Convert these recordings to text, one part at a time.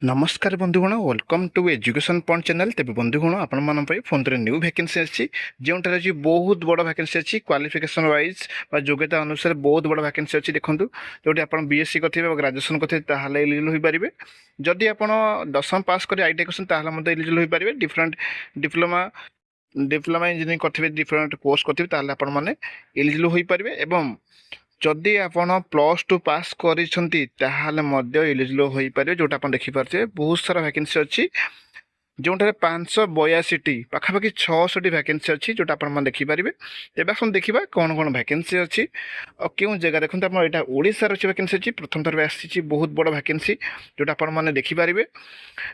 नमस्कार बंधुगण welcome to education point channel. तेज बंधुगण आपण फोन न्यू वैकेंसी अच्छी जो बहुत बड़ वैकेंसी अच्छी क्वालिफिकेशन वाइज योग्यता अनुसार बहुत बड़ वैकेंसी अच्छी। देखो जो आप बीएससी करेंगे ग्राजुएसन करेंगे एलिजिबल हो पारे। जदि आप दशम पास कर आईटीआई कर एलिजिबल हो पारे। डिफरेंट डिप्लोमा डिप्लोमा इंजीनियरिंग करेंगे डिफरेंट कोर्स करेंगे आपने एलिजिबल हो पारे। जदि आपण प्लस टू पास करिसेंती ताहाले मध्य एलिजिबल होई पारे। जोटा आपण देखि पारते बहुत सारा वैकेंसी अछि जोटारे 582 पाखापाखि 600 वैकेंसी अच्छी जोटा आप देखिपारे। तेज आप देखा कौन कौन वैकेंसी अच्छी और क्यों जगह देखते आप यहाँ ओडार अच्छी वैकेंसी अच्छी प्रथम थर आसी बहुत बड़ वैकेंसी जोटा आपने देखिपारे।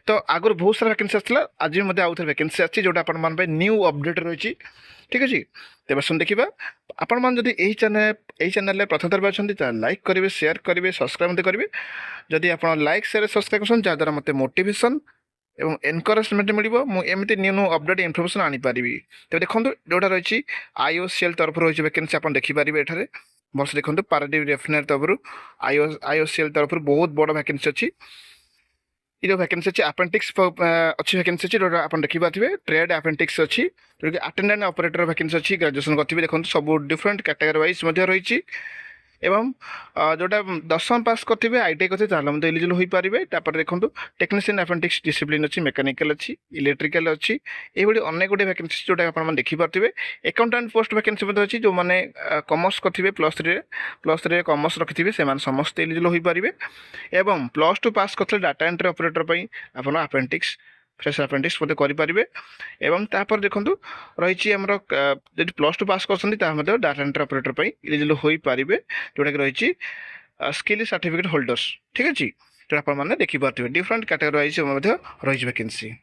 तो आगुरी बहुत सारा वैकेंसी आसाला आज भी आउ थे वैकेंसी अच्छी जोटा आप न्यू अपडेट रही। ठीक अच्छे तेज आस देखा आपण मैंने जब यही चैनल प्रथम थर अच्छा लाइक करेंगे शेयर करेंगे सब्सक्राइब करेंगे। जदि आप लाइक शेयर सब्सक्राइब कर जहाँद्वारा मत मोटिवेशन एवं एनकरेजमेंट मिलिबो मु एमती न्यू न्यू अपडेट इनफॉरमेशन आनी पारिबी। तो देखो जोटा रही आईओसीएल तरफ रही वैकेंसी आप देखिपारे। एठारे बस देखो पारादीप रेफिनेरी तरफ आईओसीएल तरफ बहुत बड़ वैकेंसी अच्छी। ये जो वैकेंसी अच्छी अपेंडिक्स अच्छी वैकेंसी अच्छी जो आप देखिपारे। ट्रेड अपेंडिक्स अच्छी जो कि अटेंडेंट ऑपरेटर वैकेंसी अच्छी ग्रेजुएशन करते देखो सब डिफरेंट कैटेगरी वाइज रही। एवं जोटा दशम पास करेंगे आईटीआई करेंगे एलिजिबल हो पारे। देखो टेक्नीशियन अपेंडिक्स डिसिप्लिन अच्छी मेकानिकल अच्छी इलेक्ट्रिकल अच्छी ये अनेक गुटे वैकेंसी जोटा आप देखिपारे। अकाउंटेंट पोस्ट वैकेंसी अच्छी जो मैंने कॉमर्स करेंगे प्लस थ्री कॉमर्स रखिथे से समस्त एलिजिबल हो पारे। एवं प्लस टू पास करते डाटा एंट्री ऑपरेटर आप अपेंडिक्स फ्रेश अपेंडिक्स करेंगे। एवं तापर देखो रही आमर जब प्लस टू पास कर डाटा एंट्री ऑपरेटर एलिजिबल हो पारे जोटा कि रही स्किल सर्टिफिकेट होल्डर्स। ठीक अच्छे जो आप देखिपारे डिफरेंट कैटेगरी वाइज रही वैकेंसी।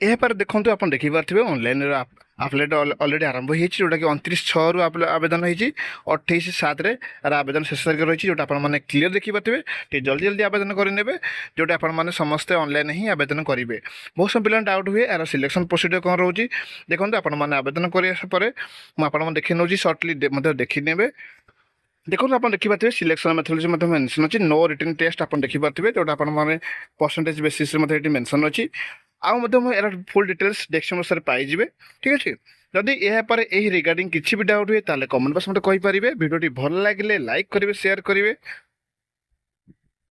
यापर देखो आप देखिपारे ऑनलाइन आप्लाइड अलरेडी आरंभ हो जोटा कि 29/6 आवेदन होती 28/7 आवेदन शेष तारीख रही जोटा आपने क्लीयर देखिपारे। जल्दी जल्दी आवेदन करेंगे जोटा आपने समस्ते ऑनलाइन ही आवेदन करेंगे। बहुत सब पिला डाउट हुए यार सिलेक्शन प्रोसीजर कौन रोचे देखो आपने आवेदन करारे मुझे देखी नौ सर्टली देखी ने। देखो आप देखिपारे सिलेक्शन मेथोडोलॉजी मेंशन अच्छी नो रिटन टेस्ट आप देखिपारे जोटा आपने परसेंटेज बेसिस मेंशन अच्छी यार फुल डिटेल्स डेस्क्रिप्शन पाइबे। ठीक अच्छे जदि यापर यही रिगार्डिंग किसी भी डाउट हुए कमेंट बॉक्स मत कहींपारे। वीडियो भल लगे लाइक करेंगे शेयर करेंगे